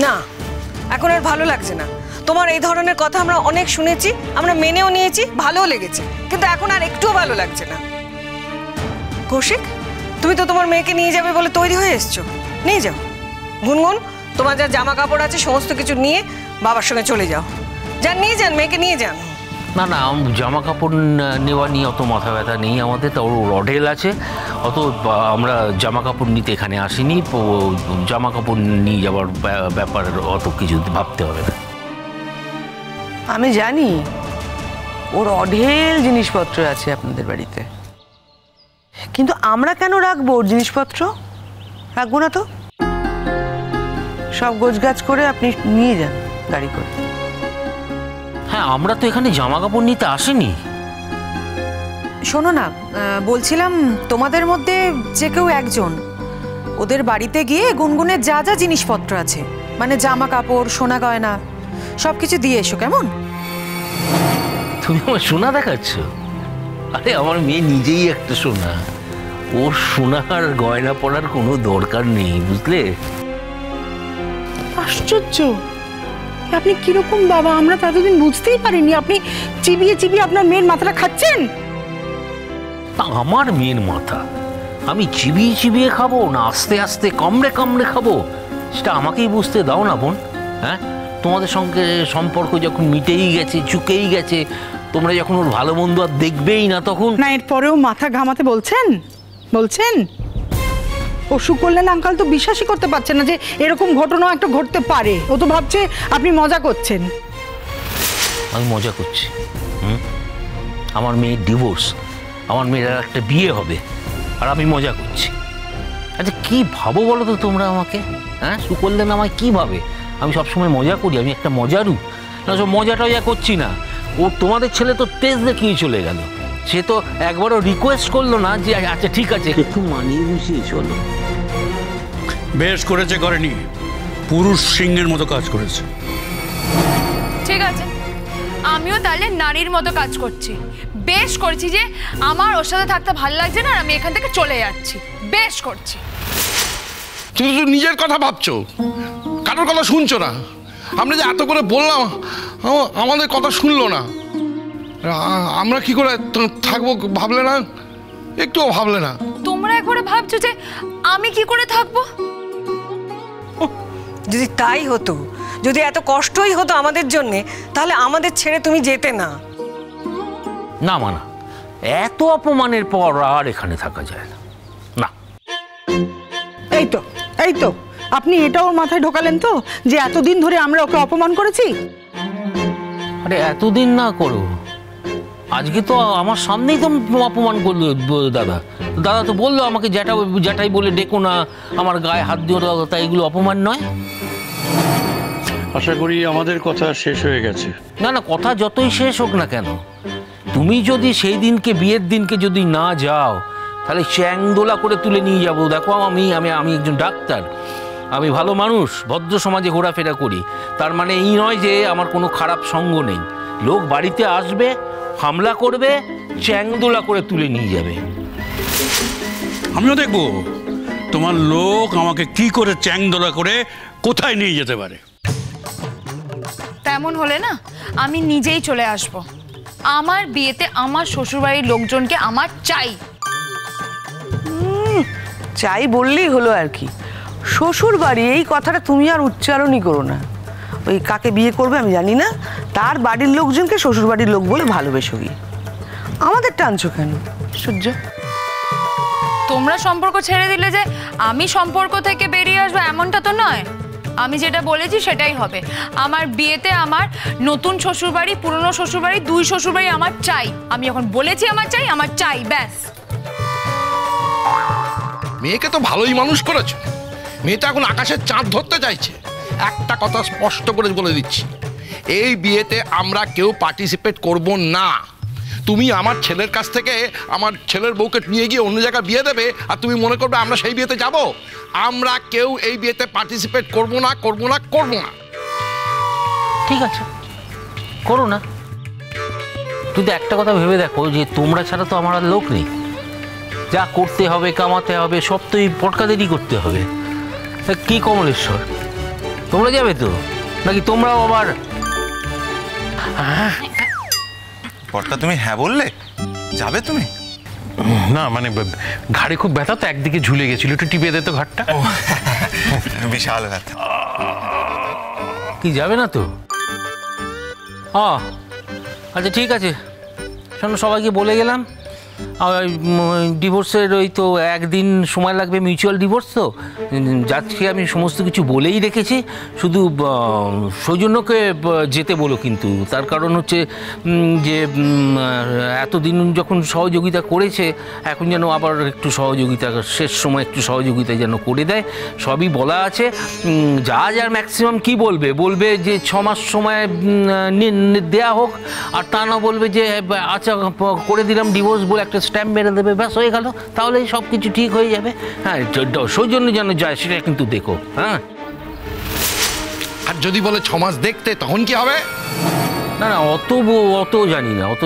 না, এখন আর ভালো লাগছে না। তোমার এই ধরনের কথা আমরা অনেক শুনেছি, আমরা মেনেও নিয়েছি, ভালোও লেগেছে, কিন্তু এখন আর একটুও ভালো লাগছে না। কৌশিক, তুমি তো তোমার মেয়েকে নিয়ে যাবে বলে তৈরি হয়ে এসছো, নিয়ে যাও। গুনগুন, তোমার যা জামা কাপড় আছে সমস্ত কিছু নিয়ে বাবার সঙ্গে চলে যাও। যান, নিয়ে যান, মেয়েকে নিয়ে যান। না না, জামা কাপড় নেওয়া নিয়ে অত মাথা ব্যথা নেই আমাদের, তো রডেল আছে, অত আমরা জামা কাপড় নিতে এখানে আসিনি। জামা কাপড় নিয়ে যাওয়ার ব্যাপার অত কিছু ভাবতে হবে না। আমি জানি ওর অঢেল জিনিসপত্র আছে আপনাদের বাড়িতে, কিন্তু আমরা কেন রাখবো ওর জিনিসপত্র? রাখবো না তো। সব গোছগাছ করে আপনি নিয়ে যান গাড়ি করে। হ্যাঁ, আমরা তো এখানে জামা কাপড় নিতে আসিনি। শোনো না, বলছিলাম তোমাদের মধ্যে যে কেউ একজন ওদের বাড়িতে গিয়ে গুনগুনের যা যা জিনিসপত্র আছে, মানে জামা কাপড়, সোনা গয়না, সবকিছু দিয়ে এসো, কেমন? তুমি আমার সোনা দেখাচ্ছ? আরে আমার মেয়ে নিজেই একটা সোনা, ওর সোনার গয়না পরার কোনো দরকার নেই, বুঝলে? আশ্চর্য, আপনি কিরকম বাবা, আমরা তো এতদিন বুঝতেই পারিনি। আপনি চিবিয়ে চিবিয়ে আপনার মেয়ের মাথাটা খাচ্ছেন। আমার মেয়ের মাথা আমি চিবিয়ে চিবিয়ে খাবো না আস্তে আস্তে কামড়ে কামড়ে খাবো, সেটা আমাকেই বুঝতে দাও না বোন। হ্যাঁ, তোমাদের সঙ্গে সম্পর্ক যখন মিটেই গেছে, চুকেই গেছে, তোমরা যখন ওর ভালো মন্দ আর দেখবেই না, তখন না এরপরেও মাথা ঘামাতে বলছেন? অসুখ করলেন আঙ্কাল তো বিশ্বাসই করতে পারছেন না যে এরকম ঘটনা একটা ঘটতে পারে। ও তো ভাবছে আপনি মজা করছেন। আমি মজা করছি? আমার মেয়ের ডিভোর্স, আমার মেয়ের একটা বিয়ে হবে, আর আমি মজা করছি? আচ্ছা কি ভাবো বলো তো তোমরা আমাকে? হ্যাঁ, সুকল্যাণ আমায় কি ভাবে? আমি সবসময় মজা করি? আমি একটা মজারু? না, সব মজা টজা করছি না। ও তোমাদের ছেলে তো তেজ দেখিয়ে চলে গেল, সে তো একবারও রিকোয়েস্ট করলো না যে আচ্ছা ঠিক আছে একটু মানিয়ে গুছিয়ে চলো। বেশ করেছে, করেনি, পুরুষ সিংহের মতো কাজ করেছে। ঠিক আছে, আমিও তাহলে নারীর মতো কাজ করছি। বেশ করছি যে আমার ওর সাথে থাকতে ভালো লাগছে না, আর আমি এখান থেকে চলে যাচ্ছি। বেশ করছি। তুমি তো নিজের কথা ভাবছো, কারোর কথা শুনছো না। আমরা যে এত করে বললাম, আমাদের কথা শুনলো না। আমরা কি করে থাকবো ভাবলে না? একটুও ভাবলে না। তোমরা একবারে ভাবছো যে আমি কি করে থাকবো? যদি তাই হতো, যদি এত কষ্টই হতো আমাদের জন্য, তাহলে আমাদের ছেড়ে তুমি যেতে না। না মানা, এত অপমানের পর আর এখানে থাকা যায় না। না, এই তো আপনি এটা ওর মাথায় ঢোকালেন তো যে এতদিন ধরে আমরা ওকে অপমান করেছি। আরে এতদিন না করো, আজকে তো আমার সামনেই তো অপমান করলো দাদা। দাদা তো বললো আমাকে জ্যাঠাই বলে ডেকো না, আমার গায়ে হাত দিও না, তাই এগুলো অপমান নয়? আশা করি আমাদের কথা শেষ হয়ে গেছে। না না, কথা যতই শেষ হোক না কেন, তুমি যদি সেই দিনকে, বিয়ের দিনকে যদি না যাও, তাহলে চ্যাংদোলা করে তুলে নিয়ে যাবো। দেখো আমি আমি আমি একজন ডাক্তার, আমি ভালো মানুষ, ভদ্র সমাজে ঘোরাফেরা করি, তার মানে এই নয় যে আমার কোনো খারাপ সঙ্গ নেই। লোক বাড়িতে আসবে, হামলা করবে, চ্যাংদোলা করে তুলে নিয়ে যাবে। আমিও দেখবো তোমার লোক আমাকে কি করে চ্যাংদোলা করে কোথায় নিয়ে যেতে পারে। তেমন হলে না আমি নিজেই চলে আসব। আমার বিয়েতে আমার শ্বশুরবাড়ির লোকজনকে আমার চাই। চাই বললেই হলো আর কি। শ্বশুর বাড়ি এই কথাটা তুমি আর উচ্চারণই করো না। ওই কাকে বিয়ে করবে আমি জানি না, তার বাড়ির লোকজনকে শ্বশুর বাড়ির লোক বলে ভালোবেসো গিয়ে। আমাদের টানছো কেন সূর্য? তোমরা সম্পর্ক ছেড়ে দিলে যে আমি সম্পর্ক থেকে বেরিয়ে আসবো এমনটা তো নয়। আমি যেটা বলেছি সেটাই হবে। আমার বিয়েতে আমার নতুন শ্বশুরবাড়ি, পুরনো শ্বশুরবাড়ি, দুই শ্বশুরবাড়ি আমার চাই। আমি যখন বলেছি আমার চাই, আমার চাই, ব্যাস। মেয়েকে তো ভালোই মানুষ করেছে, মেয়েটা এখন আকাশের চাঁদ ধরতে চাইছে। একটা কথা স্পষ্ট করে বলে দিচ্ছি, এই বিয়েতে আমরা কেউ পার্টিসিপেট করব না। তুমি আমার ছেলের কাছ থেকে আমার ছেলের বউকে নিয়ে গিয়ে অন্য জায়গায় বিয়ে দেবে, আর তুমি মনে করবে আমরা সেই বিয়েতে যাব। আমরা কেউ এই বিয়েতে পার্টিসিপেট করব না, করব না, করব না। ঠিক আছে, করো না। কিন্তু একটা কথা ভেবে দেখো যে তোমরা ছাড়া তো আমার আর লোক নেই। যা করতে হবে, কামাতে হবে, সব তো এই পটকাদেরই করতে হবে। কি কমলেশ্বর, তোমরা যাবে তো নাকি তোমরাও আবার? কর্তা তুমি হ্যাঁ বললে, যাবে তুমি? না মানে ঘাড়ে খুব ব্যথা তো, একদিকে ঝুলে গেছিল, একটু টিপে দে তো ঘাটটা। বিশাল ব্যথা। কি যাবে না তো? আচ্ছা ঠিক আছে, শোনো সবাইকে বলে গেলাম। ডিভোর্সের ওই তো একদিন সময় লাগবে, মিউচুয়াল ডিভোর্স তো। যাচ্ছি আমি সমস্ত কিছু বলেই রেখেছি, শুধু সৌজন্যকে যেতে বলো কিন্তু। তার কারণ হচ্ছে যে এতদিন যখন সহযোগিতা করেছে, এখন যেন আবার একটু সহযোগিতা, শেষ সময় একটু সহযোগিতা যেন করে দেয়। সবই বলা আছে। যা যার ম্যাক্সিমাম কি বলবে যে 6 মাস সময় দেয়া হোক, আর তা না বলবে যে আচ্ছা করে দিলাম ডিভোর্স বলে একটা স্ট্যাম্প মেরে দেবে, ব্যাস হয়ে গেল, তাহলেই সব কিছু ঠিক হয়ে যাবে। হ্যাঁ, সৌজন্য যেন যায় সেটা কিন্তু দেখো। হ্যাঁ, আর যদি বলে 6 মাস দেখতে, তখন কি হবে? না না, অত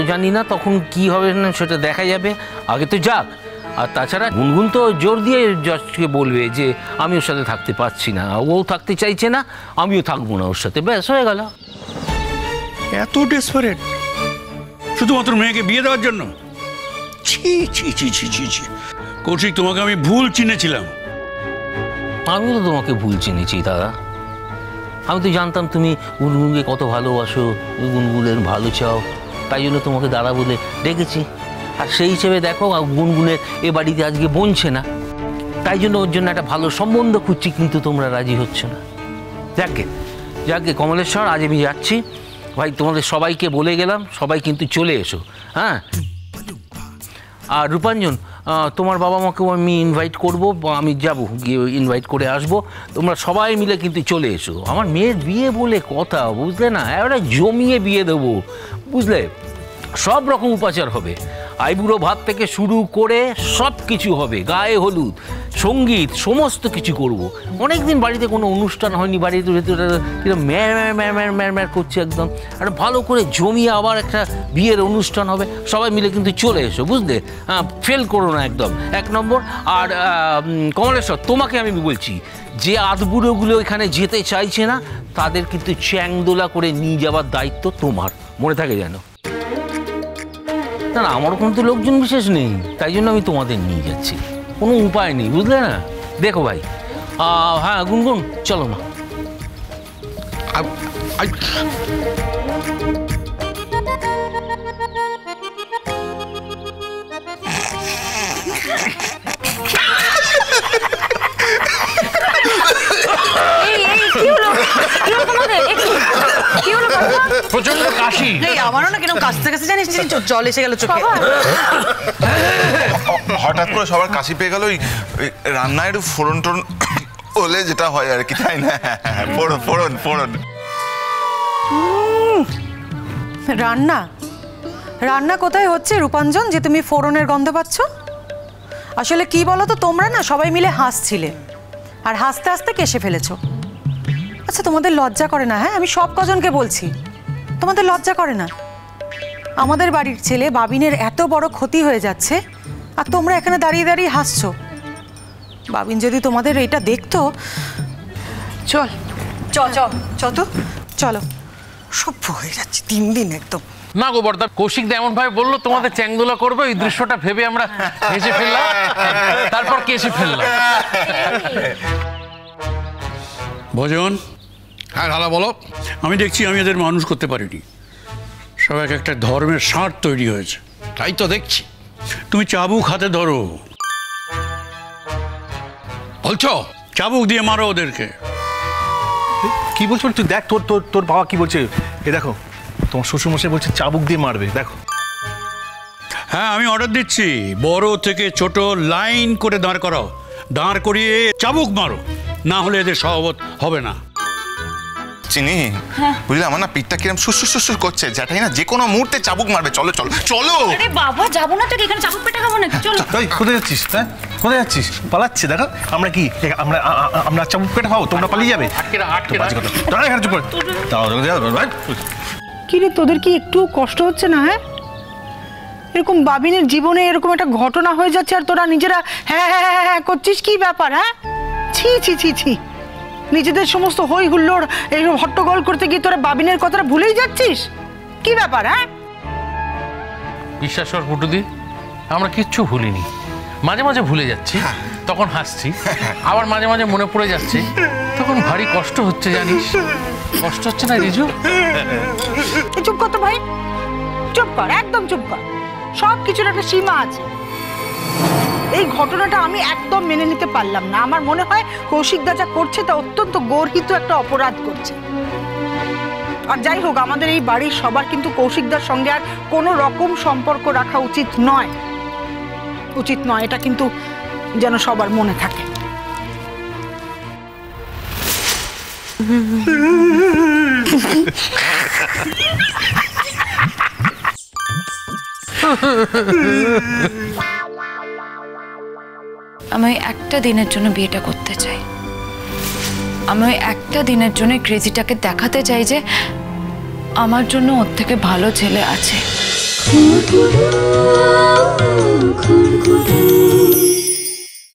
জানি না তখন কি হবে না সেটা দেখা যাবে, আগে তো যাক। আর তাছাড়া গুনগুন তো জোর দিয়ে জজকে বলবে যে আমি ওর সাথে থাকতে পারছি না, ও থাকতে চাইছে না, আমিও থাকবো না ওর সাথে, ব্যাস হয়ে গেল। এত ডেসপারেট শুধুমাত্র মেয়েকে বিয়ে দেওয়ার জন্য? ছি ছি ছি ছি ছি ছি। কৌশিক, তোমাকে আমি ভুল চিনেছিলাম। আমিও তো তোমাকে ভুল চিনেছি দাদা। আমি তো জানতাম তুমি গুনগুনকে কত ভালোবাসো, গুনগুনের ভালো চাও, তাই জন্য তোমাকে দাদা বলে ডেকেছি। আর সেই হিসেবে দেখো, গুনগুনের এ বাড়িতে আজকে বনছে না, তাই জন্য ওর জন্য একটা ভালো সম্বন্ধ খুঁজছি, কিন্তু তোমরা রাজি হচ্ছ না। যাকে কমলেশ্বর, আজ আমি যাচ্ছি ভাই, তোমাদের সবাইকে বলে গেলাম, সবাই কিন্তু চলে এসো। হ্যাঁ, আর রূপাঞ্জন, তোমার বাবা মাকেও আমি ইনভাইট করবো, আমি যাব, গিয়ে ইনভাইট করে আসবো। তোমরা সবাই মিলে কিন্তু চলে এসো। আমার মেয়ের বিয়ে বলে কথা, বুঝলে না, এবারে জমিয়ে বিয়ে দেবো, বুঝলে, সব রকম উপাচার হবে, আইবুড়ো ভাত থেকে শুরু করে সব কিছু হবে, গায়ে হলুদ, সঙ্গীত, সমস্ত কিছু করব। অনেকদিন বাড়িতে কোনো অনুষ্ঠান হয়নি, বাড়িতে ভেতরে ম্যার করছে একদম। একটা ভালো করে জমিয়ে আবার একটা বিয়ের অনুষ্ঠান হবে, সবাই মিলে কিন্তু চলে এসো, বুঝলে, ফেল করো না একদম, 1 নম্বর। আর কমলেশ্বর, তোমাকে আমি বলছি, যে আধবুড়োগুলো এখানে যেতে চাইছে না, তাদের কিন্তু চ্যাংদোলা করে নিয়ে যাওয়ার দায়িত্ব তোমার, মনে থাকে যেন। না না, আমার কোনো তো লোকজন বিশেষ নেই, তাই জন্য আমি তোমাদের নিয়ে যাচ্ছি, কোনো উপায় নেই, বুঝলে না। দেখো ভাই, হ্যাঁ গুনগুন, চলো মা। প্রচন্ড কাশি। আমারও না কেন কাশতে কাশতে, জানিস জল এসে গেল চোখে। হঠাৎ করে সবার কাশি পেয়ে গেল, ওই রান্নায় একটু ফোড়ন টোড়ন হলে যেটা হয় আর কি, তাই না? ফোড়ন রান্না কোথায় হচ্ছে রূপাঞ্জন, যে তুমি ফোড়নের গন্ধ পাচ্ছ? আসলে কি বলো তো, তোমরা না সবাই মিলে হাসছিলে, আর হাসতে হাসতে কেসে ফেলেছো। আচ্ছা, তোমাদের লজ্জা করে না? হ্যাঁ, আমি সব কজনকে বলছি, তোমাদের লজ্জা করে না? আমাদের বাড়ির ছেলে বাবিনের এত বড় ক্ষতি হয়ে যাচ্ছে, আর তোমরা এখানে দাঁড়িয়ে দাঁড়িয়ে হাসছো। বাবিন যদি তোমাদের এটা দেখতো। চলো, সভ্য হয়ে যাচ্ছে দিন দিন একদম। না গো বর্দা, কৌশিক দা এমন ভাবে বললো তোমাদের চ্যাংদোলা করবে, ওই দৃশ্যটা ভেবে আমরা হেসে ফেললাম, তারপর কেসে ফেললাম। ভজন। হ্যাঁ দাদা বলো। আমি দেখছি আমি এদের মানুষ করতে পারিনি, সব একটা ধর্মের ষাঁড় তৈরি হয়েছে। তাই তো দেখছি। তুমি চাবুক হাতে ধরো। বলছো? চাবুক দিয়ে মারো ওদেরকে। কি বলছো? তুই দেখ তোর বাবা কি বলছে, এ দেখো তোমার শ্বশুরমশাই বলছে চাবুক দিয়ে মারবে, দেখো। হ্যাঁ, আমি অর্ডার দিচ্ছি, বড় থেকে ছোট লাইন করে দাঁড় করাও, দাঁড় করিয়ে চাবুক মারো, না হলে এদের স্বভাব হবে না। চিনি, বুঝলে আমার না পিঠটা কিরম সুসুর করছে, যেটাই না যে কোনো মুহূর্তে চাবুক মারবে। চলো। আরে বাবা, যাবো না তো, এখানে চাবুক পেটা খাবো নাকি? চলো। কোথায় যাচ্ছিস? হ্যাঁ, কোথায় যাচ্ছিস? পালাচ্ছে, দেখো। আমরা কি আমরা চাবুক পেটা খাবো, তোমরা পালিয়ে যাবে? কি রে, তোদের কি একটু কষ্ট হচ্ছে না? হ্যাঁ, এরকম বাবিনের জীবনে এরকম একটা ঘটনা হয়ে যাচ্ছে, আর তোরা নিজেরা হ্যাঁ হ্যাঁ হ্যাঁ করছিস, কি ব্যাপার? হ্যাঁ, ছি ছি ছি ছি, নিজেদের সমস্ত হই হুল্লোড় এই হট্টগোল করতে গিয়ে তোরা বাবিনের কথাটা ভুলেই যাচ্ছিস? কি ব্যাপার? হ্যাঁ, বিশ্বাস কর পুটুদি, আমরা কিচ্ছু ভুলিনি। মাঝে মাঝে ভুলে যাচ্ছি, তখন হাসছি, আবার মাঝে মাঝে মনে পড়ে যাচ্ছে, তখন ভারী কষ্ট হচ্ছে। জানিস কষ্ট হচ্ছে না রিজু? চুপ কর তো ভাই, চুপ কর, একদম চুপ কর। সব কিছুর একটা সীমা আছে। এই ঘটনাটা আমি একদম মেনে নিতে পারলাম না। আমার মনে হয় কৌশিক দা যা করছে তা অত্যন্ত গর্হিত একটা অপরাধ করছে। আর যাই হোক, আমাদের এই বাড়ির সবার কিন্তু কৌশিকদার সঙ্গে আর কোনো রকম সম্পর্ক রাখা উচিত নয়, উচিত নয়। এটা কিন্তু যেন সবার মনে থাকে। আমি একটা দিনের জন্য বিয়েটা করতে চাই। আমি একটা দিনের জন্য ক্রেজিটাকে দেখাতে চাই যে আমার জন্য ওর থেকে ভালো ছেলে আছে।